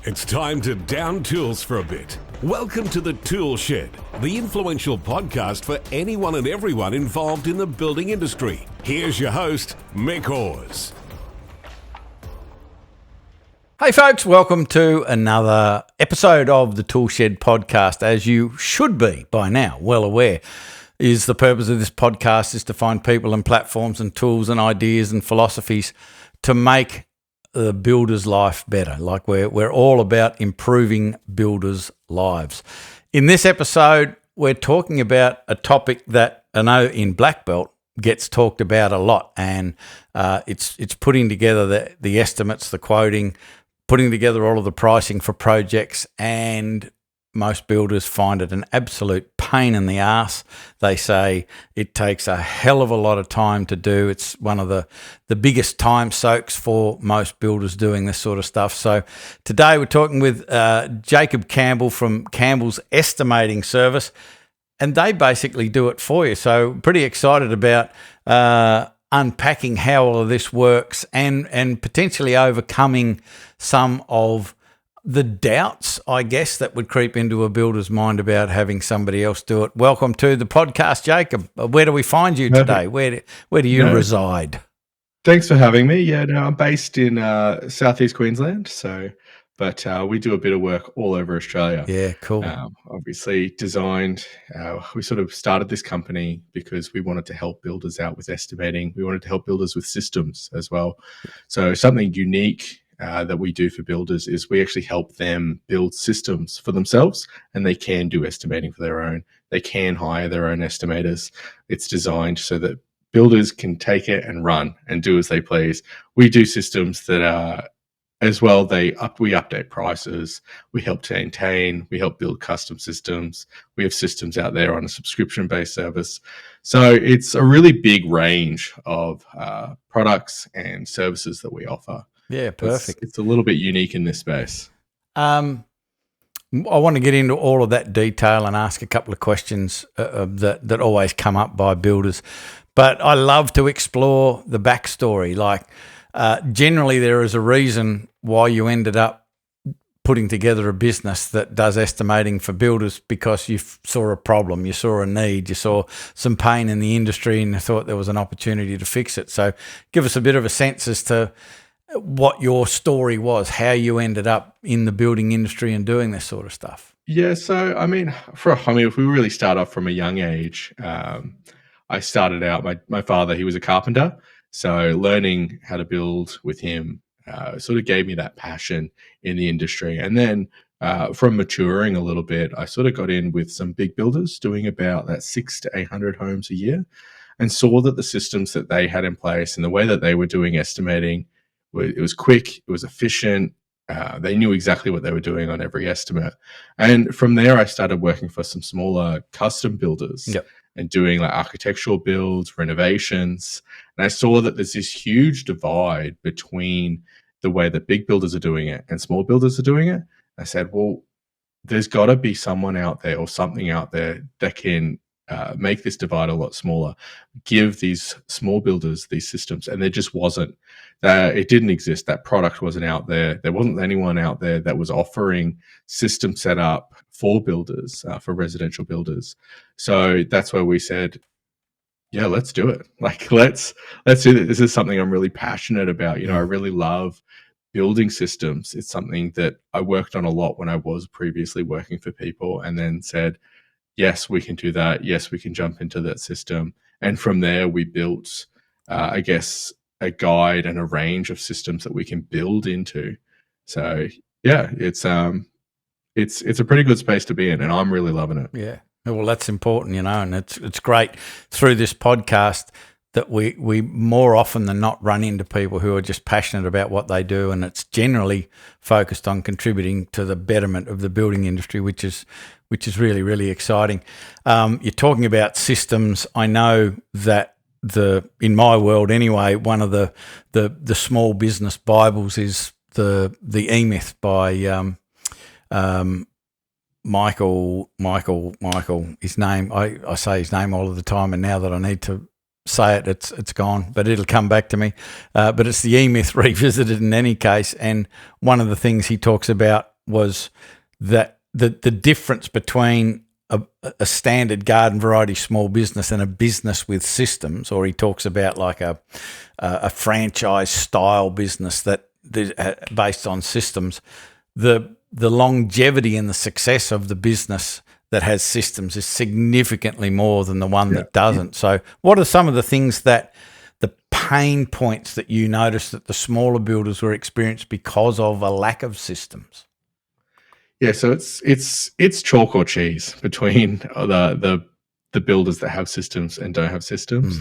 It's time to down tools for a bit. Welcome to the ToolShed, the influential podcast for anyone and everyone involved in the building industry. Here's your host, Mick Hawes. Hey folks, welcome to another episode of the ToolShed podcast. As you should be by now well aware, is the purpose of this podcast is to find people and platforms and tools and ideas and philosophies to make the builder's life better. Like we're all about improving builders' lives. In this episode, we're talking about a topic that I know in Black Belt gets talked about a lot, and it's putting together the estimates, the quoting, putting together all of the pricing for projects, and most builders find it an absolute pain in the ass. They say it takes a hell of a lot of time to do. It's one of the biggest time soaks for most builders doing this sort of stuff. So today we're talking with Jacob Campbell from Campbell's Estimating Service, and they basically do it for you. So pretty excited about unpacking how all of this works and potentially overcoming some of the doubts, I guess, that would creep into a builder's mind about having somebody else do it. Welcome to the podcast, Jacob. Where do we find you today? Where do you reside? Thanks for having me. Yeah, no, I'm based in southeast Queensland, but we do a bit of work all over Australia. Yeah, cool. Obviously designed, we sort of started this company because we wanted to help builders out with estimating. We wanted to help builders with systems as well. So something unique that we do for builders is we actually help them build systems for themselves, and they can do estimating for their own. They can hire their own estimators. It's designed so that builders can take it and run and do as they please. We do systems that are as well. We update prices. We help to maintain. We help build custom systems. We have systems out there on a subscription-based service. So it's a really big range of products and services that we offer. Yeah, perfect. It's a little bit unique in this space. I want to get into all of that detail and ask a couple of questions that always come up by builders. But I love to explore the backstory. Like generally there is a reason why you ended up putting together a business that does estimating for builders, because you saw a problem, you saw a need, you saw some pain in the industry and you thought there was an opportunity to fix it. So give us a bit of a sense as to what your story was, how you ended up in the building industry and doing this sort of stuff. Yeah, so if we really start off from a young age, I started out, my father, he was a carpenter, so learning how to build with him sort of gave me that passion in the industry. And then from maturing a little bit, I sort of got in with some big builders doing about that 600 to 800 homes a year, and saw that the systems that they had in place and the way that they were doing estimating, it was quick, it was efficient. They knew exactly what they were doing on every estimate. And from there, I started working for some smaller custom builders. Yep. And doing like architectural builds, renovations. And I saw that there's this huge divide between the way that big builders are doing it and small builders are doing it. I said, well, there's got to be someone out there or something out there that can make this divide a lot smaller, give these small builders these systems. And there just wasn't. It didn't exist. That product wasn't out there. There wasn't anyone out there that was offering system setup for builders, for residential builders. So that's where we said, yeah, let's do it. Like, let's do this. This is something I'm really passionate about. You know, I really love building systems. It's something that I worked on a lot when I was previously working for people, and then said, yes, we can do that. Yes, we can jump into that system. And from there, we built, I guess, a guide and a range of systems that we can build into. So yeah, it's a pretty good space to be in, and I'm really loving it. Yeah. Well, that's important, and it's great through this podcast that we more often than not run into people who are just passionate about what they do, and it's generally focused on contributing to the betterment of the building industry, which is really, really exciting. You're talking about systems. I know that in my world anyway, one of the small business Bibles is the E-Myth by Michael, his name, I say his name all of the time, and now that I need to say it, it's gone, but it'll come back to me. But it's the E-Myth revisited in any case. And one of the things he talks about was that the difference between a standard garden variety small business and a business with systems, or he talks about like a franchise style business that based on systems. The longevity and the success of the business that has systems is significantly more than the one that doesn't. So what are some of the things the pain points that you noticed that the smaller builders were experienced because of a lack of systems? Yeah, so it's chalk or cheese between the builders that have systems and don't have systems.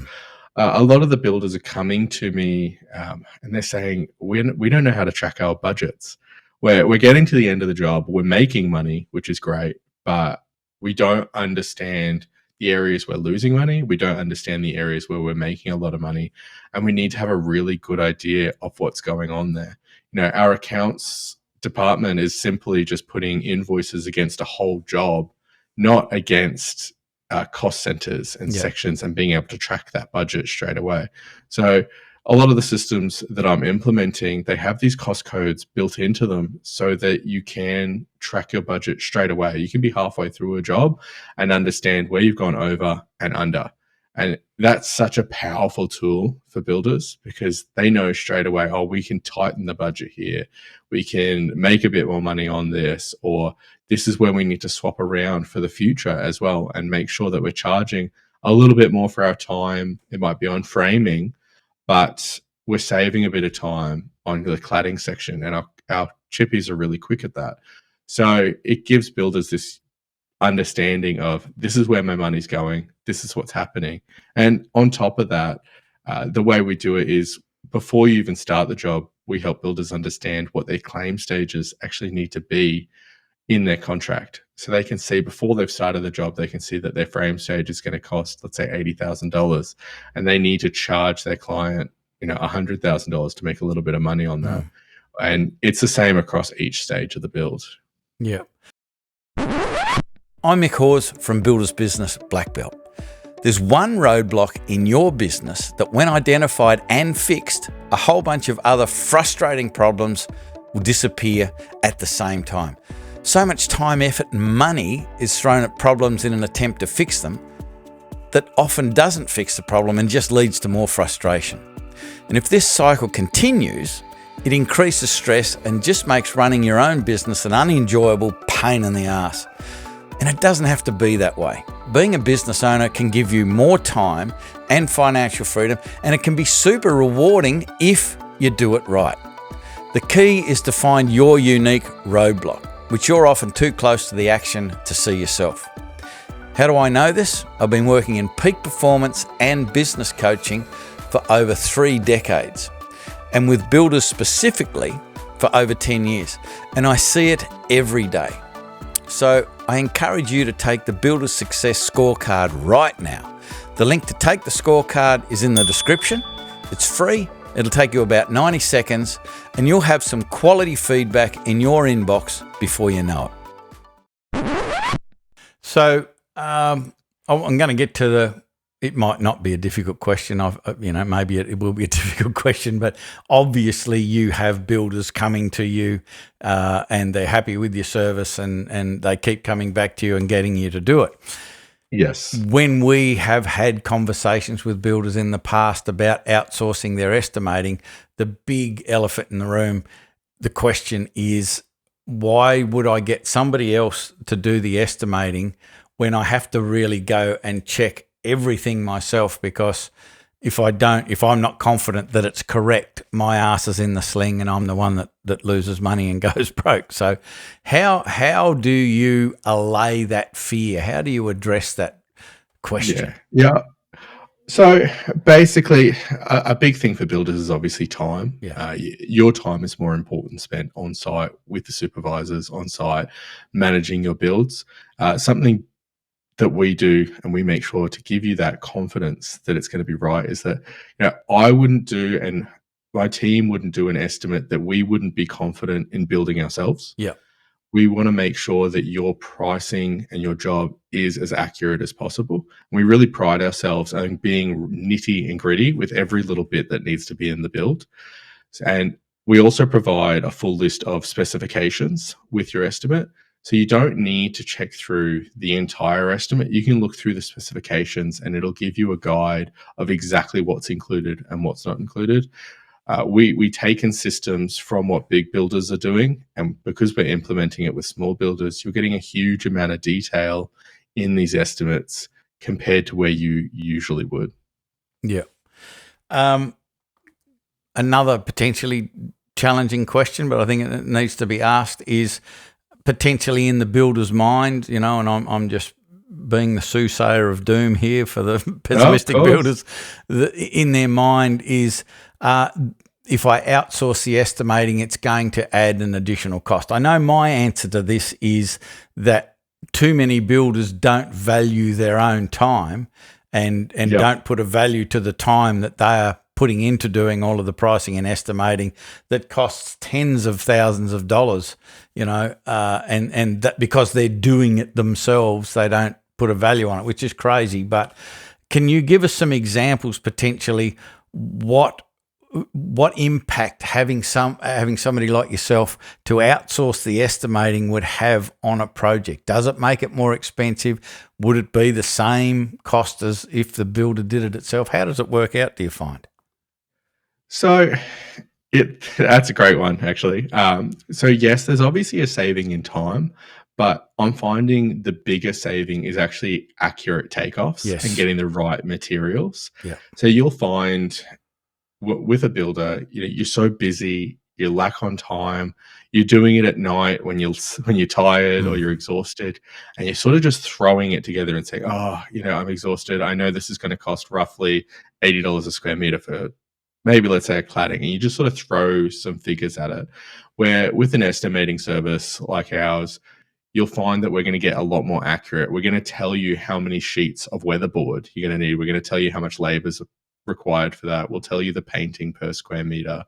A lot of the builders are coming to me and they're saying, we don't know how to track our budgets. We're getting to the end of the job, we're making money, which is great, but we don't understand the areas we're losing money. We don't understand the areas where we're making a lot of money, and we need to have a really good idea of what's going on there. Our accounts department is simply just putting invoices against a whole job, not against cost centers and sections, and being able to track that budget straight away. So a lot of the systems that I'm implementing, they have these cost codes built into them so that you can track your budget straight away. You can be halfway through a job and understand where you've gone over and under. And that's such a powerful tool for builders because they know straight away, oh, we can tighten the budget here. We can make a bit more money on this, or this is where we need to swap around for the future as well and make sure that we're charging a little bit more for our time. It might be on framing, but we're saving a bit of time on the cladding section, and our chippies are really quick at that. So it gives builders this understanding of this is where my money's going, this is what's happening. And on top of that, the way we do it is before you even start the job, we help builders understand what their claim stages actually need to be in their contract. So they can see before they've started the job, they can see that their frame stage is going to cost, let's say, $80,000, and they need to charge their client, $100,000 to make a little bit of money on that. And it's the same across each stage of the build. Yeah. I'm Mick Hawes from Builders Business Black Belt. There's one roadblock in your business that when identified and fixed, a whole bunch of other frustrating problems will disappear at the same time. So much time, effort and money is thrown at problems in an attempt to fix them that often doesn't fix the problem and just leads to more frustration. And if this cycle continues, it increases stress and just makes running your own business an unenjoyable pain in the ass. And it doesn't have to be that way. Being a business owner can give you more time and financial freedom, and it can be super rewarding if you do it right. The key is to find your unique roadblock, which you're often too close to the action to see yourself. How do I know this? I've been working in peak performance and business coaching for over 3 decades, and with builders specifically for over 10 years, and I see it every day. So I encourage you to take the Builder Success Scorecard right now. The link to take the scorecard is in the description. It's free. It'll take you about 90 seconds and you'll have some quality feedback in your inbox before you know it. So I'm going to get to it might not be a difficult question. Maybe it will be a difficult question, but obviously you have builders coming to you and they're happy with your service and they keep coming back to you and getting you to do it. Yes. When we have had conversations with builders in the past about outsourcing their estimating, the big elephant in the room, the question is, why would I get somebody else to do the estimating when I have to really go and check everything myself? Because if I'm not confident that it's correct, my ass is in the sling and I'm the one that loses money and goes broke. So how do you allay that fear? How do you address that question? Yeah. So basically, a big thing for builders is obviously time. Yeah. Your time is more important spent on site with the supervisors on site, managing your builds. Something that we do, and we make sure to give you that confidence that it's going to be right, is that I wouldn't do, and my team wouldn't do an estimate that we wouldn't be confident in building ourselves. Yeah. We want to make sure that your pricing and your job is as accurate as possible. And we really pride ourselves on being nitty and gritty with every little bit that needs to be in the build. And We also provide a full list of specifications with your estimate. So you don't need to check through the entire estimate. You can look through the specifications and it'll give you a guide of exactly what's included and what's not included. We take in systems from what big builders are doing, and because we're implementing it with small builders, you're getting a huge amount of detail in these estimates compared to where you usually would. Yeah. Another potentially challenging question, but I think it needs to be asked, is potentially in the builder's mind, and I'm just being the soothsayer of doom here for the pessimistic builders, in their mind is if I outsource the estimating, it's going to add an additional cost. I know my answer to this is that too many builders don't value their own time and don't put a value to the time that they are putting into doing all of the pricing and estimating that costs tens of thousands of dollars, and that because they're doing it themselves, they don't put a value on it, which is crazy. But can you give us some examples potentially what impact having somebody like yourself to outsource the estimating would have on a project? Does it make it more expensive? Would it be the same cost as if the builder did it itself? How does it work out, do you find? So that's a great one, actually. So yes, there's obviously a saving in time, but I'm finding the bigger saving is actually accurate takeoffs and getting the right materials. Yeah. So you'll find with a builder, you're so busy, you lack on time, you're doing it at night when you're tired or you're exhausted, and you're sort of just throwing it together and saying, I'm exhausted. I know this is going to cost roughly $80 a square meter for maybe, let's say, a cladding, and you just sort of throw some figures at it. Where with an estimating service like ours, you'll find that we're going to get a lot more accurate. We're going to tell you how many sheets of weatherboard you're going to need. We're going to tell you how much labor is required for that. We'll tell you the painting per square meter,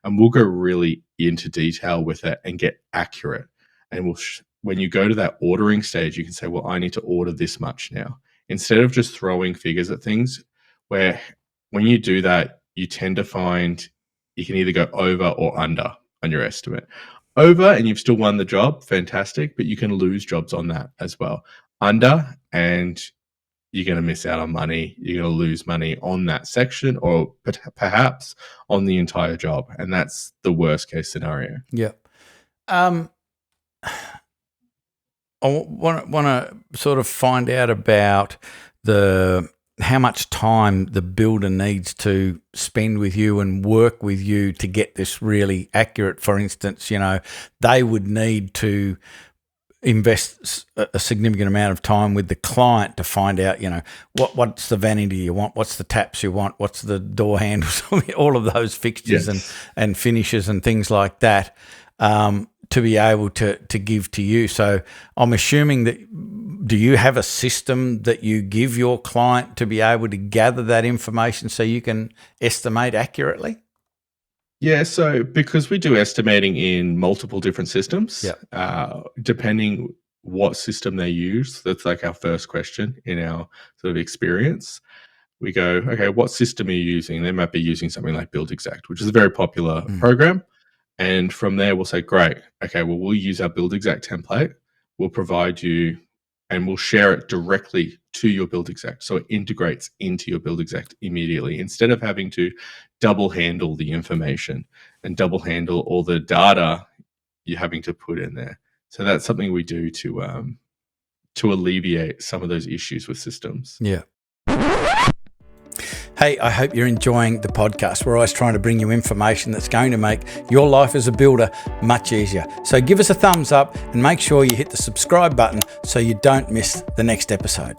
and we'll go really into detail with it and get accurate. And when you go to that ordering stage, you can say, well, I need to order this much now. Instead of just throwing figures at things, where when you do that, you tend to find you can either go over or under on your estimate. Over and you've still won the job, fantastic, but you can lose jobs on that as well. Under, and you're going to miss out on money. You're going to lose money on that section or perhaps on the entire job. And that's the worst case scenario. Yeah. I want to sort of find out about how much time the builder needs to spend with you and work with you to get this really accurate. For instance, they would need to invest a significant amount of time with the client to find out, what's the vanity you want, what's the taps you want, what's the door handles, all of those fixtures and finishes and things like that, to be able to give to you. So I'm assuming that, do you have a system that you give your client to be able to gather that information so you can estimate accurately? Yeah, so because we do estimating in multiple different systems, depending what system they use, that's like our first question in our sort of experience. We go, okay, what system are you using? They might be using something like Build Exact, which is a very popular program. And from there, we'll say, great, okay, well, we'll use our Build Exact template. We'll provide you, and we'll share it directly to your Build Exact. So it integrates into your Build Exact immediately, instead of having to double handle the information and double handle all the data you're having to put in there. So that's something we do to alleviate some of those issues with systems. Yeah. Hey, I hope you're enjoying the podcast. We're always trying to bring you information that's going to make your life as a builder much easier. So give us a thumbs up and make sure you hit the subscribe button so you don't miss the next episode.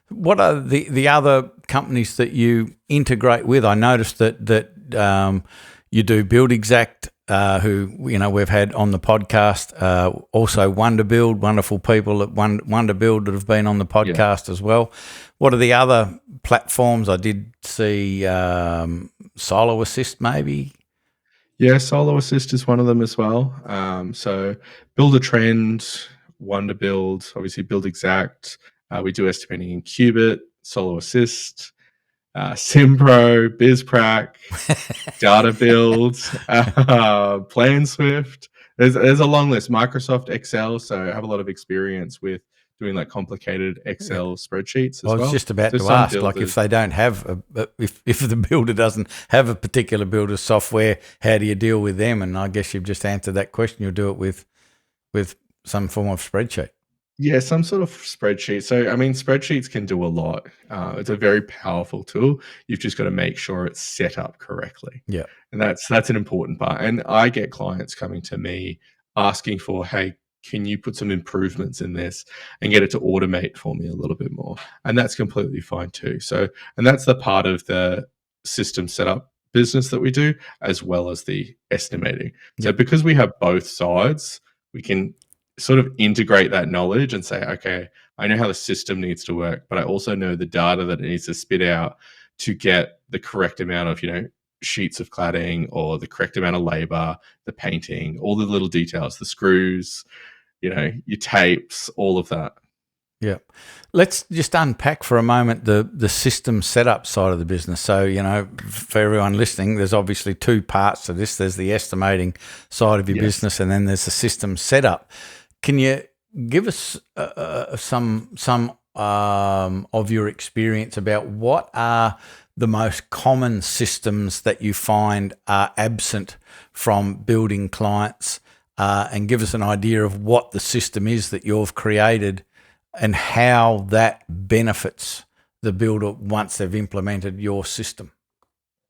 What are the other companies that you integrate with? I noticed that you do Build Exact, who we've had on the podcast. Also Wonderbuild, wonderful people at Wonderbuild that have been on the podcast as well. What are the other platforms? I did see Solo Assist maybe. Yeah, Solo Assist is one of them as well. So Build a Trend, Wonderbuild, obviously Build Exact. We do estimating in Qubit, Solo Assist. Simpro, BizPrac, Data Build, PlanSwift. There's a long list. Microsoft Excel. So I have a lot of experience with doing like complicated Excel spreadsheets as I was well. just about So to some ask, like, if they don't have if the builder doesn't have a particular builder's software, how do you deal with them? And I guess you've just answered that question. You'll do it with some form of spreadsheet. Yeah, some sort of spreadsheet. So, I mean, spreadsheets can do a lot. It's a very powerful tool. You've just got to make sure it's set up correctly. Yeah. And that's an important part. And I get clients coming to me asking for, hey, can you put some improvements in this and get it to automate for me a little bit more? And that's completely fine too. So, and that's the part of the system setup business that we do, as well as the estimating. So, because we have both sides, we can sort of integrate that knowledge and say, okay, I know how the system needs to work, but I also know the data that it needs to spit out to get the correct amount of, sheets of cladding or the correct amount of labor, the painting, all the little details, the screws, your tapes, all of that. Yeah. Let's just unpack for a moment the system setup side of the business. So, for everyone listening, there's obviously two parts to this. There's the estimating side of your business, and then there's the system setup. Can you give us some of your experience about what are the most common systems that you find are absent from building clients, and give us an idea of what the system is that you've created and how that benefits the builder once they've implemented your system?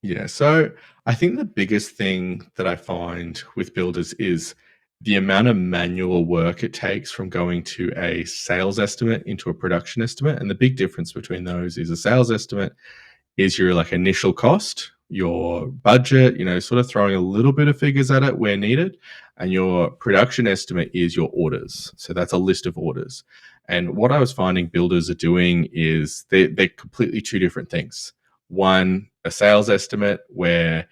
Yeah, so I think the biggest thing that I find with builders is the amount of manual work it takes from going to a sales estimate into a production estimate. And the big difference between those is a sales estimate is your like initial cost, your budget, sort of throwing a little bit of figures at it where needed. And your production estimate is your orders. So that's a list of orders. And what I was finding builders are doing is they're completely two different things. One, a sales estimate where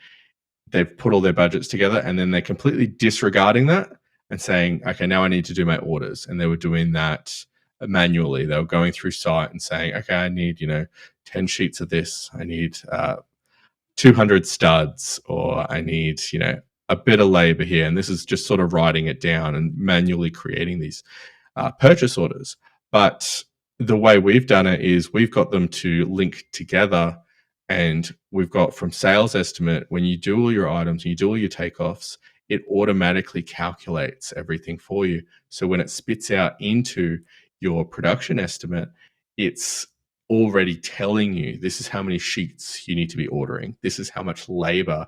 they've put all their budgets together and then they're completely disregarding that and saying, okay, now I need to do my orders. And they were doing that manually. They were going through site and saying, okay, I need, 10 sheets of this. I need 200 studs, or I need, a bit of labor here. And this is just sort of writing it down and manually creating these purchase orders. But the way we've done it is we've got them to link together. And we've got from sales estimate, when you do all your items and you do all your takeoffs, it automatically calculates everything for you. So when it spits out into your production estimate, it's already telling you this is how many sheets you need to be ordering. This is how much labor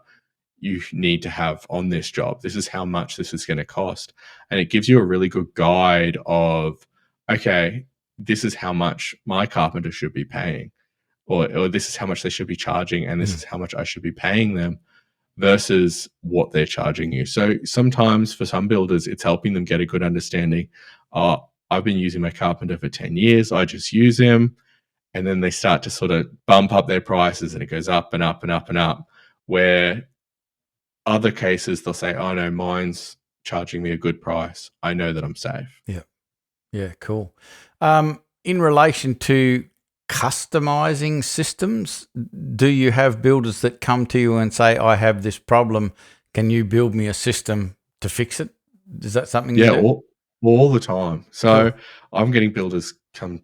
you need to have on this job. This is how much this is going to cost. And it gives you a really good guide of, okay, this is how much my carpenter should be paying. Or this is how much they should be charging, and this is how much I should be paying them versus what they're charging you. So sometimes for some builders, it's helping them get a good understanding. I've been using my carpenter for 10 years. I just use him. And then they start to sort of bump up their prices and it goes up and up and up and up. Where other cases, they'll say, oh no, mine's charging me a good price. I know that I'm safe. Yeah. Yeah, cool. In relation to customizing systems, do you have builders that come to you and say, I have this problem, can you build me a system to fix it? Is that something you do? all the time. So I'm getting builders come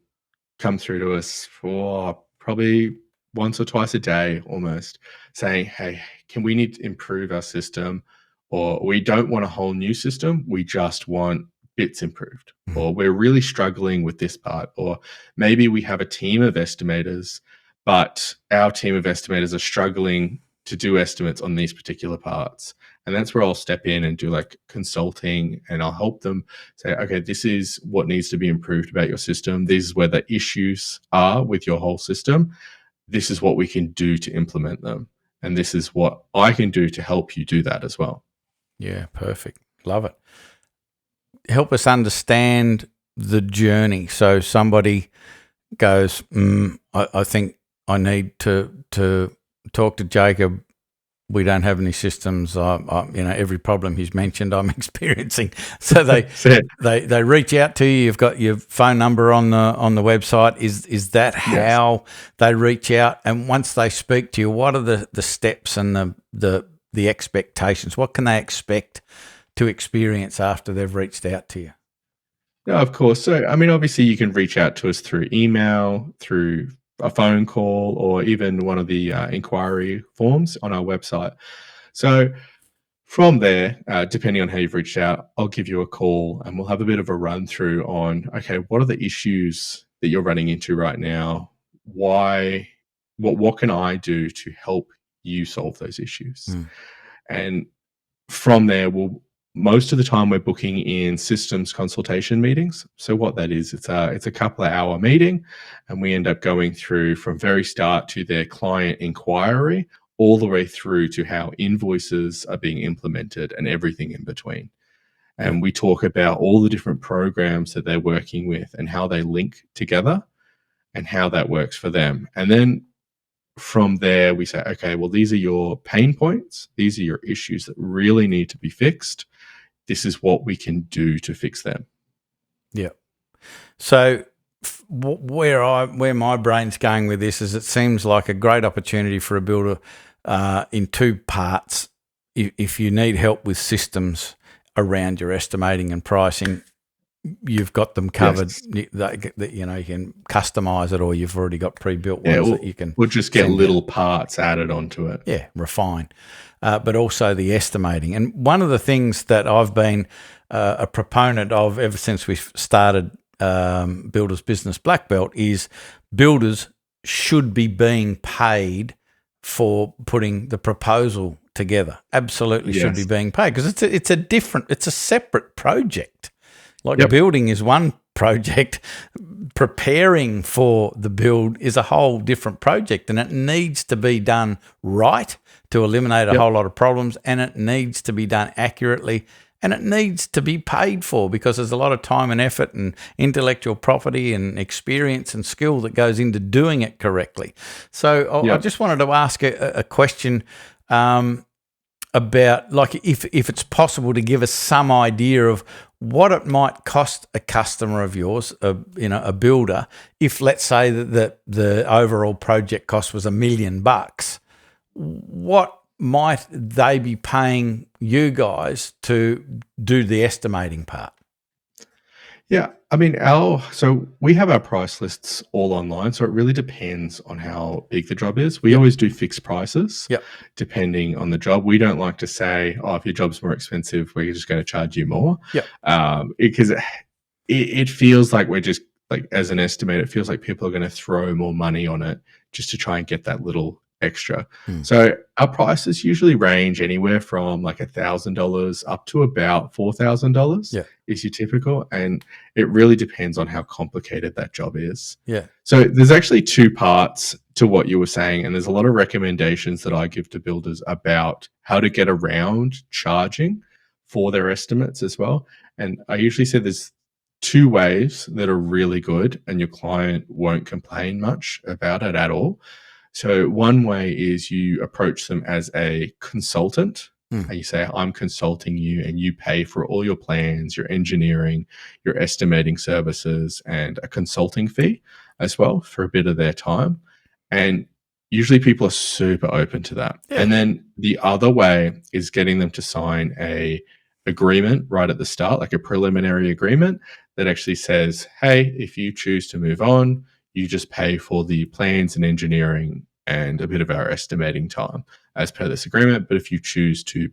through to us for probably once or twice a day almost, saying, hey, we need to improve our system, or we don't want a whole new system, we just want bits improved, or we're really struggling with this part, or maybe we have a team of estimators, but our team of estimators are struggling to do estimates on these particular parts. And that's where I'll step in and do like consulting, and I'll help them say, okay, this is what needs to be improved about your system. This is where the issues are with your whole system. This is what we can do to implement them. And this is what I can do to help you do that as well. Yeah, perfect. Love it. Help us understand the journey. So somebody goes, I think I need to talk to Jacob we don't have any systems. Every problem he's mentioned, I'm experiencing. So they reach out to you. You've got your phone number on the website. Is that how they reach out? And once they speak to you, what are the steps and the expectations? What can they expect to experience after they've reached out to you? Yeah, of course. So, I mean, obviously, you can reach out to us through email, through a phone call, or even one of the inquiry forms on our website. So from there, depending on how you've reached out, I'll give you a call and we'll have a bit of a run through on, okay, what are the issues that you're running into right now? What can I do to help you solve those issues? And from there, most of the time we're booking in systems consultation meetings. So what that is, it's a couple of hour meeting, and we end up going through from very start to their client inquiry all the way through to how invoices are being implemented and everything in between. And we talk about all the different programs that they're working with and how they link together and how that works for them. And then from there, we say, okay, well, these are your pain points. These are your issues that really need to be fixed. This is what we can do to fix them. Yeah. So where my brain's going with this is it seems like a great opportunity for a builder in two parts. If you need help with systems around your estimating and pricing, you've got them covered. Yes. You can customize it, or you've already got pre-built ones that you can. We'll just get little parts added onto it. Yeah, refine. But also the estimating. And one of the things that I've been a proponent of ever since we started Builders Business Black Belt is builders should be being paid for putting the proposal together. Absolutely should be being paid, because it's a separate project. Like building is one project, preparing for the build is a whole different project, and it needs to be done right to eliminate a whole lot of problems, and it needs to be done accurately, and it needs to be paid for, because there's a lot of time and effort and intellectual property and experience and skill that goes into doing it correctly. So I just wanted to ask a question about, like, if it's possible to give us some idea of what it might cost a customer of yours, a builder, if let's say that the overall project cost was $1 million, what might they be paying you guys to do the estimating part? Yeah, I mean, so we have our price lists all online, so it really depends on how big the job is. We always do fixed prices depending on the job. We don't like to say, oh, if your job's more expensive, we're just going to charge you more. Because it feels like we're just, like, as an estimator, it feels like people are going to throw more money on it just to try and get that little extra. So our prices usually range anywhere from like $1,000 up to about $4,000 is your typical, and it really depends on how complicated that job is. So there's actually two parts to what you were saying, and there's a lot of recommendations that I give to builders about how to get around charging for their estimates as well. And I usually say there's two ways that are really good, and your client won't complain much about it at all. So one way is you approach them as a consultant, and you say, I'm consulting you, and you pay for all your plans, your engineering, your estimating services, and a consulting fee as well for a bit of their time. And usually people are super open to that. And then the other way is getting them to sign a agreement right at the start, like a preliminary agreement that actually says, hey, if you choose to move on, you just pay for the plans and engineering and a bit of our estimating time as per this agreement. But if you choose to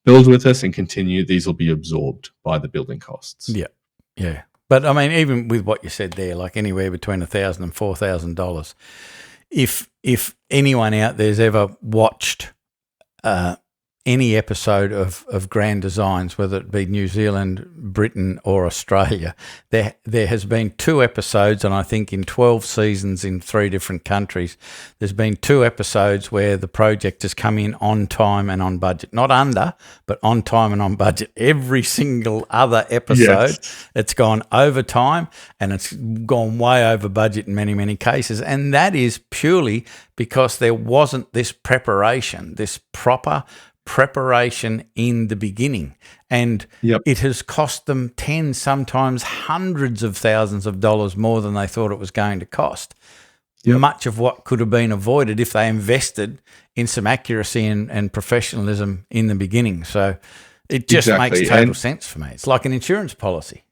build with us and continue, these will be absorbed by the building costs. Yeah. But I mean, even with what you said there, like anywhere between $1,000 and $4,000, if anyone out there's ever watched any episode of Grand Designs, whether it be New Zealand, Britain or Australia, there has been 2 episodes, and I think in 12 seasons in 3 different countries, there's been 2 episodes where the project has come in on time and on budget. Not under, but on time and on budget. Every single other episode, it's gone over time and it's gone way over budget in many, many cases. And that is purely because there wasn't this preparation, this proper preparation in the beginning, and it has cost them tens, sometimes hundreds of thousands of dollars more than they thought it was going to cost. Much of what could have been avoided if they invested in some accuracy and professionalism in the beginning. So it just makes total sense for me. It's like an insurance policy.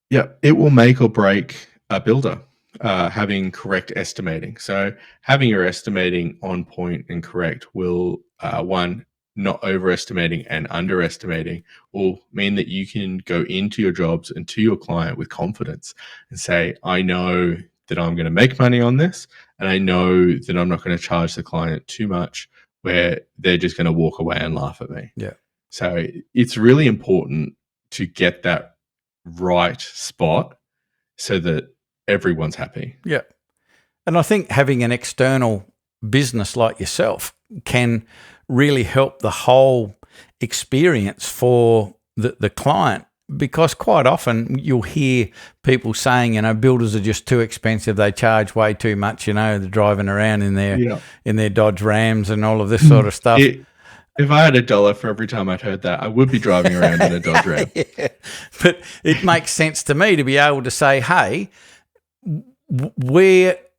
Yeah, it will make or break a builder, having correct estimating. So having your estimating on point and correct will, one, not overestimating and underestimating will mean that you can go into your jobs and to your client with confidence and say, I know that I'm going to make money on this, and I know that I'm not going to charge the client too much where they're just going to walk away and laugh at me. Yeah. So it's really important to get that right spot so that everyone's happy. Yeah. And I think having an external business like yourself can really help the whole experience for the client, because quite often you'll hear people saying, builders are just too expensive, they charge way too much, they're driving around in their Dodge Rams and all of this sort of stuff. If I had $1 for every time I'd heard that, I would be driving around in a Dodge Ram. But it makes sense to me to be able to say, hey,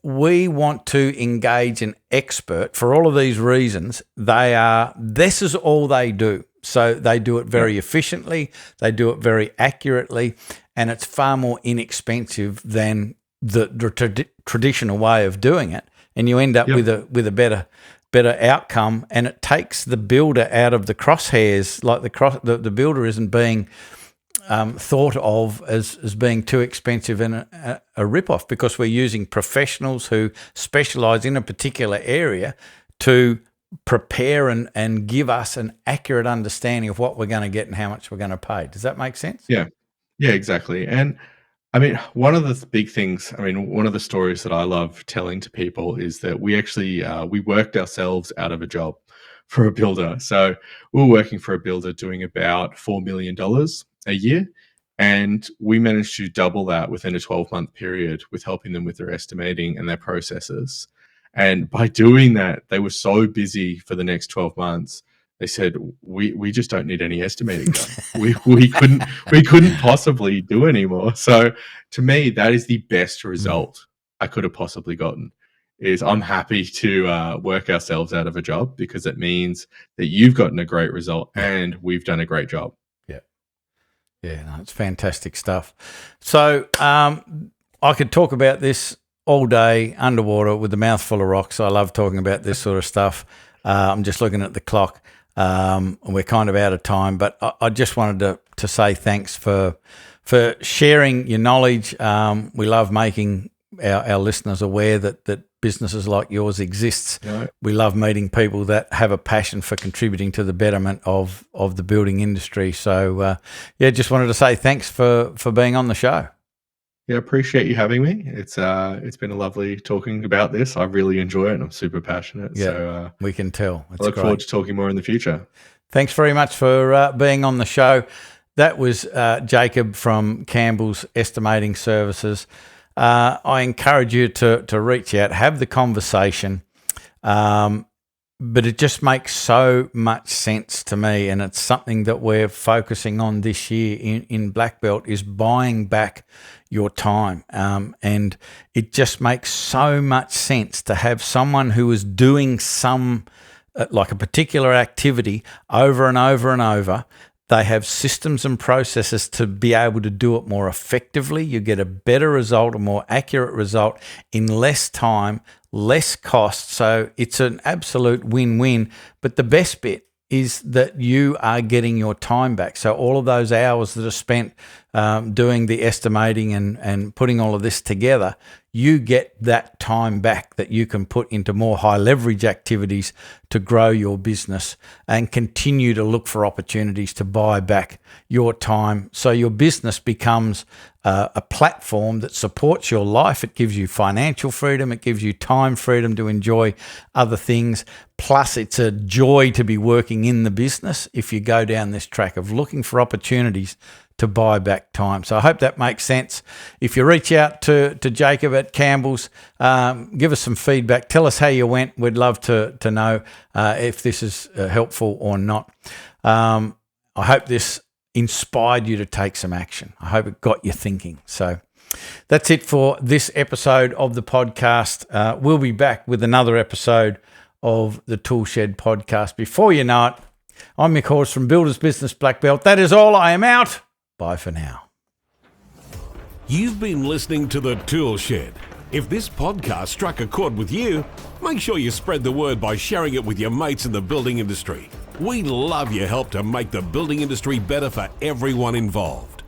we want to engage an expert for all of these reasons. This is all they do. So they do it very efficiently, they do it very accurately, and it's far more inexpensive than the traditional way of doing it. And you end up with a better outcome, and it takes the builder out of the crosshairs. Like the builder isn't being thought of as being too expensive and a rip-off, because we're using professionals who specialise in a particular area to prepare and give us an accurate understanding of what we're going to get and how much we're going to pay. Does that make sense? Yeah, exactly. And I mean, one of the big things, one of the stories that I love telling to people is that we actually, we worked ourselves out of a job for a builder. So we were working for a builder doing about $4 million a year. And we managed to double that within a 12-month period with helping them with their estimating and their processes. And by doing that, they were so busy for the next 12 months. They said, we just don't need any estimating done. we couldn't possibly do anymore. So to me, that is the best result I could have possibly gotten. Is I'm happy to work ourselves out of a job, because it means that you've gotten a great result and we've done a great job. Yeah, no, it's fantastic stuff. So I could talk about this all day underwater with a mouthful of rocks. I love talking about this sort of stuff. I'm just looking at the clock. We're kind of out of time, but I just wanted to say thanks for sharing your knowledge. We love making our listeners aware that businesses like yours exists. Right. We love meeting people that have a passion for contributing to the betterment of the building industry. So, just wanted to say thanks for being on the show. Yeah, appreciate you having me. It's been a lovely talking about this. I really enjoy it, and I'm super passionate. Yeah, so we can tell. I look forward to talking more in the future. Thanks very much for being on the show. That was Jacob from Campbell's Estimating Services. I encourage you to reach out, have the conversation, but it just makes so much sense to me, and it's something that we're focusing on this year in Black Belt, is buying back your time. And it just makes so much sense to have someone who is doing some, like a particular activity over and over and over. They have systems and processes to be able to do it more effectively. You get a better result, a more accurate result in less time, less cost. So it's an absolute win-win. But the best bit is that you are getting your time back. So all of those hours that are spent doing the estimating and putting all of this together, you get that time back that you can put into more high leverage activities to grow your business and continue to look for opportunities to buy back your time. So your business becomes a platform that supports your life. It gives you financial freedom. It gives you time freedom to enjoy other things. Plus, it's a joy to be working in the business if you go down this track of looking for opportunities to buy back time. So I hope that makes sense. If you reach out to Jacob at Campbell's, give us some feedback. Tell us how you went. We'd love to know if this is helpful or not. I hope this inspired you to take some action. I hope it got you thinking. So that's it for this episode of the podcast. We'll be back with another episode of the ToolShed podcast. Before you know it, I'm Mick Horse from Builders Business Black Belt. That is all. I am out. Bye for now. You've been listening to the ToolShed. If this podcast struck a chord with you, make sure you spread the word by sharing it with your mates in the building industry. We love your help to make the building industry better for everyone involved.